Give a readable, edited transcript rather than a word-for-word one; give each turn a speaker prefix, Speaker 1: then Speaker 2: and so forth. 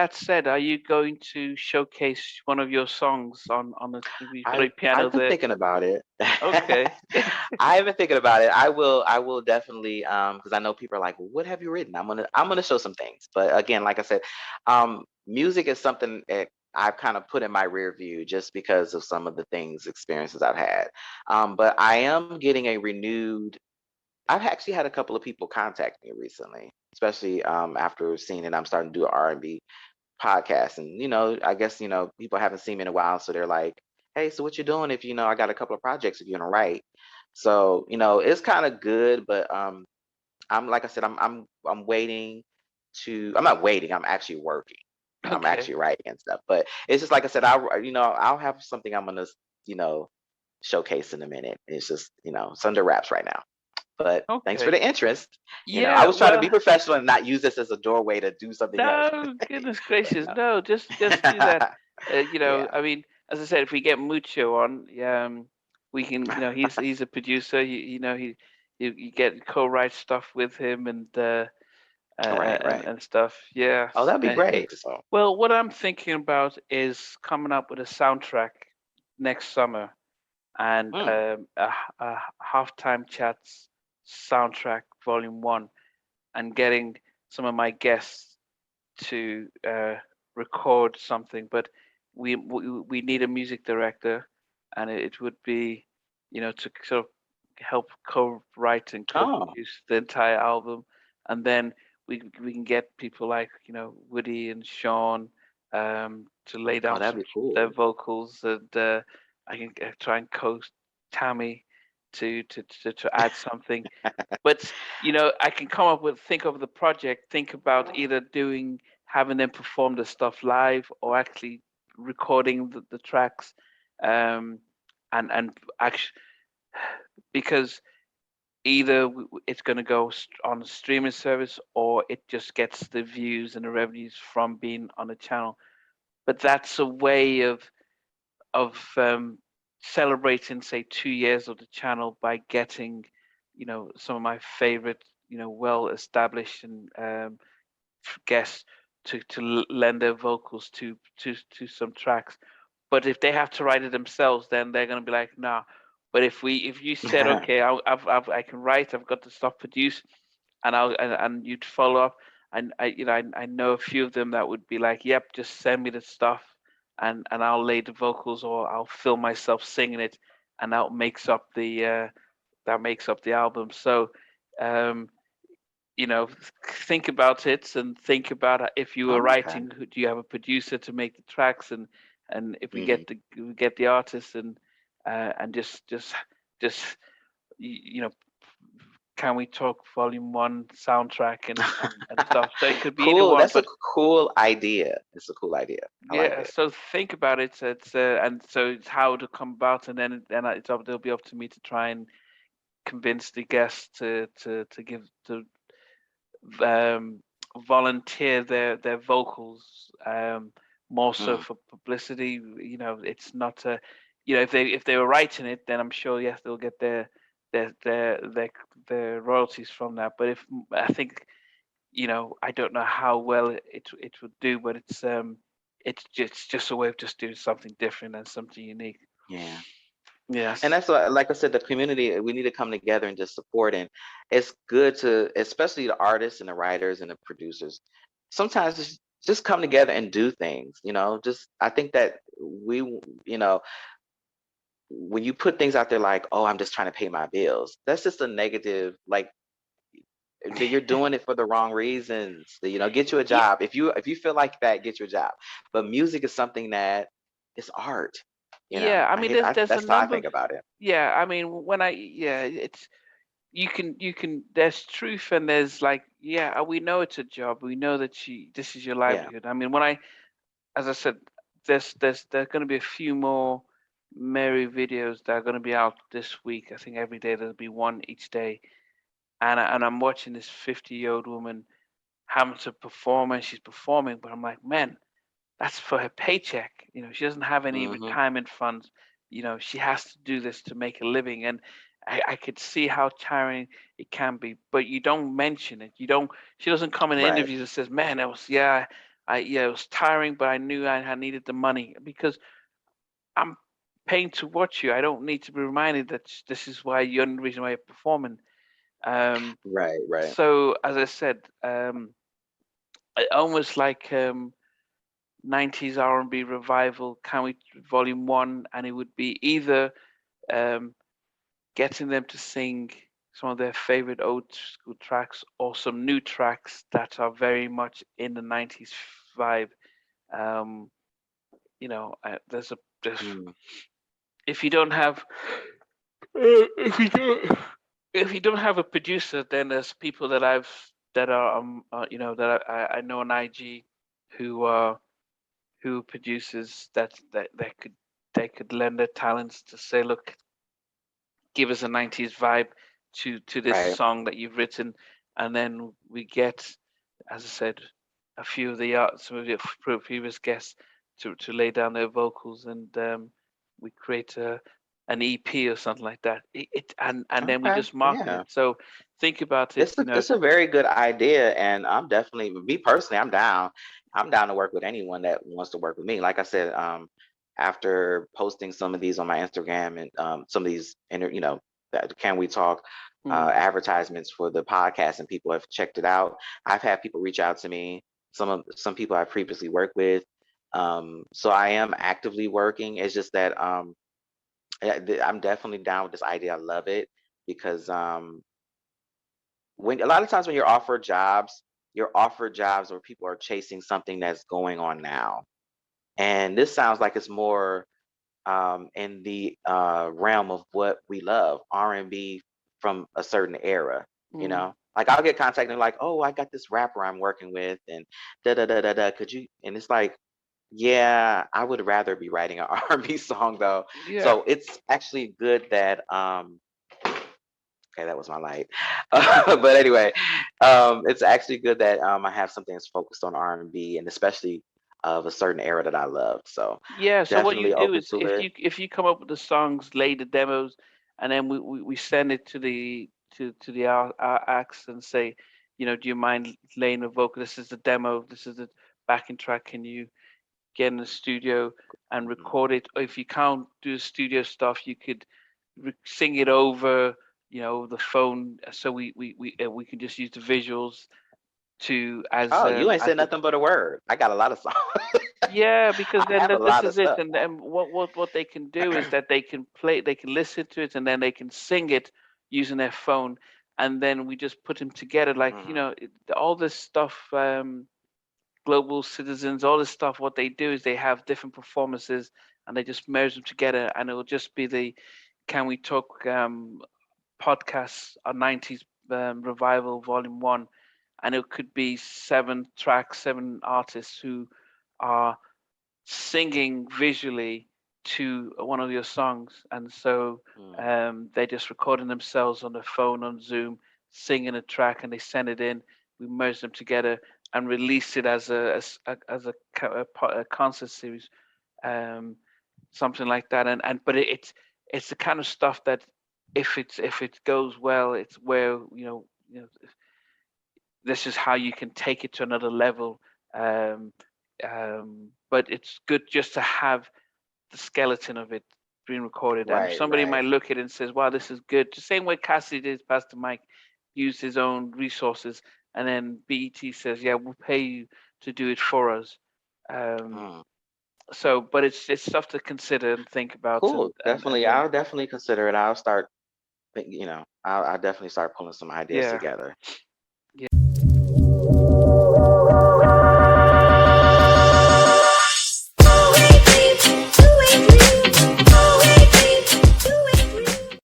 Speaker 1: that said, are you going to showcase one of your songs on the? You've got a piano
Speaker 2: I've been
Speaker 1: there.
Speaker 2: thinking about it.
Speaker 1: Okay.
Speaker 2: I've been thinking about it. I will definitely because I know people are like, well, what have you written? I'm gonna show some things. But again, like I said, music is something that I've kind of put in my rear view just because of some of the things, experiences I've had. But I am getting a renewed. I've actually had a couple of people contact me recently, especially after seeing that I'm starting to do an R&B podcast. And, I guess, people haven't seen me in a while. So they're like, hey, so what you doing if, I got a couple of projects if you're gonna write. So, it's kind of good, but I'm like I said, I'm waiting I'm not waiting, I'm actually working. I'm
Speaker 1: Okay.
Speaker 2: actually writing and stuff. But it's just like I said, I'll have something I'm gonna, you know, showcase in a minute. It's just, it's under wraps right now. But thanks for
Speaker 1: Okay.
Speaker 2: the interest. I
Speaker 1: Yeah.
Speaker 2: was trying to
Speaker 1: Well,
Speaker 2: be professional and not use this as a doorway to do something else.
Speaker 1: no, goodness
Speaker 2: But
Speaker 1: gracious,
Speaker 2: no.
Speaker 1: no. Just do that.
Speaker 2: Yeah.
Speaker 1: I mean, as I said, if we get Mucho on, we can. He's a producer. You get co-write stuff with him
Speaker 2: Right, right.
Speaker 1: and stuff.
Speaker 2: Oh,
Speaker 1: Yes.
Speaker 2: that'd be great. So,
Speaker 1: Well, what I'm thinking about is coming up with a soundtrack next summer and
Speaker 2: mm,
Speaker 1: a halftime chats soundtrack volume one, and getting some of my guests to record something. But we need a music director, and it would be, to sort of help co-write and
Speaker 2: oh,
Speaker 1: co-produce the entire album, and then we can get people like Woody and Sean to lay
Speaker 2: oh,
Speaker 1: down
Speaker 2: that'd
Speaker 1: some
Speaker 2: be
Speaker 1: their
Speaker 2: cool.
Speaker 1: vocals, and I can try and coach Tammy to add something. But I can come up with think of the project, think about either having them perform the stuff live or actually recording the tracks, um, and actually because either it's going to go on a streaming service or it just gets the views and the revenues from being on a channel. But that's a way of celebrating, say, 2 years of the channel by getting, some of my favorite, well established and guests to lend their vocals to some tracks. But if they have to write it themselves, then they're gonna be like, nah. But if you said, okay, I can write, I've got the stuff produced, and you'd follow up, and I know a few of them that would be like, yep, just send me the stuff, and I'll lay the vocals or I'll film myself singing it, and that makes up the album. So, um, think about it and think about if you were
Speaker 2: Okay.
Speaker 1: writing, do you have a producer to make the tracks, and if
Speaker 2: Hmm.
Speaker 1: we get the artist, and just you know can we talk volume one soundtrack and stuff, so it could be either
Speaker 2: Cool.
Speaker 1: one,
Speaker 2: That's a
Speaker 1: but
Speaker 2: cool idea. It's a cool idea. I like
Speaker 1: yeah,
Speaker 2: it.
Speaker 1: so think about it. It's and so it's how to come about, and then it'll be up to me to try and convince the guests to give to um, volunteer their vocals, more so
Speaker 2: Mm.
Speaker 1: for publicity. It's not a, if they were writing it, then I'm sure yes they'll get their their their their royalties from that. But if I think I don't know how well it would do, but it's just a way of just doing something different and something unique.
Speaker 2: Yeah. And
Speaker 1: Yes.
Speaker 2: that's what, like I said, the community, we need to come together and just support. And it's good to, especially the artists and the writers and the producers, sometimes just come together and do things, just, I think that you know, when you put things out there like, oh, I'm just trying to pay my bills, that's just a negative, like, that you're doing it for the wrong reasons. Get you a
Speaker 1: Yeah.
Speaker 2: job. If you feel like that, get you a job. But music is something that is art.
Speaker 1: Yeah. I mean, there's a
Speaker 2: That's how I
Speaker 1: number.
Speaker 2: think about it.
Speaker 1: Yeah. I mean, it's you can there's truth, and there's like, yeah, we know it's a job, we know that this is your
Speaker 2: Yeah.
Speaker 1: livelihood. I mean, as I said, there's going to be a few more Mary videos that are going to be out this week. I think every day there'll be one each day, and I'm watching this 50-year-old woman having to perform, and she's performing, but I'm like, man, that's for her paycheck. She doesn't have any
Speaker 2: Hmm.
Speaker 1: retirement funds. She has to do this to make a living. And I could see how tiring it can be, but you don't mention it. She doesn't come in
Speaker 2: Right.
Speaker 1: interviews and says, man, that was, yeah, Yeah, it was tiring, but I knew I needed the money because I'm paying to watch you. I don't need to be reminded that this is why you're the reason why you're performing. Um,
Speaker 2: Right, right.
Speaker 1: so as I said, almost like 90s R&B revival, Can We Volume One, and it would be either um, getting them to sing some of their favorite old school tracks or some new tracks that are very much in the 90s vibe. Um, there's
Speaker 2: Mm,
Speaker 1: if you don't have if you don't if you don't have a producer, then there's people that are that I know on IG who who produces that could lend their talents to say, look, give us a 90s vibe to this
Speaker 2: right.
Speaker 1: song that you've written, and then we get, as I said, a few of some of the previous guests to lay down their vocals, and we create an EP or something like that. And then we
Speaker 2: Okay.
Speaker 1: just market
Speaker 2: Yeah.
Speaker 1: it. So think about it,
Speaker 2: It's a very good idea, and I'm definitely, me personally, I'm down. I'm down to work with anyone that wants to work with me. Like I said, after posting some of these on my Instagram and some of these that Can We Talk
Speaker 1: mm,
Speaker 2: advertisements for the podcast, and people have checked it out. I've had people reach out to me. Some people I previously worked with. So I am actively working. It's just that I'm definitely down with this idea. I love it because when a lot of times when you're offered jobs where people are chasing something that's going on now. And this sounds like it's more in the realm of what we love, R&B from a certain era, you
Speaker 1: mm.
Speaker 2: know? Like I'll get contacted like, oh, I got this rapper I'm working with and da da da da da. Could you? And it's like, yeah, I would rather be writing an R&B song though.
Speaker 1: Yeah.
Speaker 2: So it's actually good that okay, that was my light. But anyway, it's actually good that I have something that's focused on R&B and especially of a certain era that I loved. So
Speaker 1: Yeah, so what you
Speaker 2: definitely
Speaker 1: do
Speaker 2: open
Speaker 1: is
Speaker 2: to it.
Speaker 1: if you come up with the songs, lay the demos, and then we send it to the acts and say, do you mind laying a vocal? This is the demo. This is the backing track. Can you get in the studio and
Speaker 2: Mhm.
Speaker 1: record it? Or if you can't do the studio stuff, you could sing it over, the phone. So we can just use the visuals to
Speaker 2: Oh, you ain't
Speaker 1: as
Speaker 2: said nothing but a word. I got a lot of songs.
Speaker 1: yeah, because
Speaker 2: I
Speaker 1: then
Speaker 2: have a
Speaker 1: this
Speaker 2: lot of
Speaker 1: is it,
Speaker 2: stuff.
Speaker 1: and then what they can do is that they can listen to it, and then they can sing it using their phone, and then we just put them together, like
Speaker 2: Mhm.
Speaker 1: all this stuff. Global citizens, all this stuff. What they do is they have different performances, and they just merge them together, and it will just be the Can We Talk podcast, a 90s revival, volume one, and it could be 7 tracks, 7 artists who are singing visually to one of your songs, and so
Speaker 2: Mm.
Speaker 1: they're just recording themselves on the phone on Zoom, singing a track, and they send it in. We merge them together and release it as a concert series, um, something like that. And but it's the kind of stuff that if it goes well, it's where this is how you can take it to another level. Um, but it's good just to have the skeleton of it being recorded, and
Speaker 2: Right,
Speaker 1: somebody
Speaker 2: right.
Speaker 1: might look at it and says, "Wow, this is good." The same way Cassidy did, Pastor Mike used his own resources, and then BET says, "Yeah, we'll pay you to do it for us." Um,
Speaker 2: Mm.
Speaker 1: but it's stuff to consider and think about,
Speaker 2: Cool.
Speaker 1: and
Speaker 2: Definitely.
Speaker 1: then
Speaker 2: I'll definitely consider it. I'll start, I'll definitely start pulling some ideas
Speaker 1: yeah,
Speaker 2: together.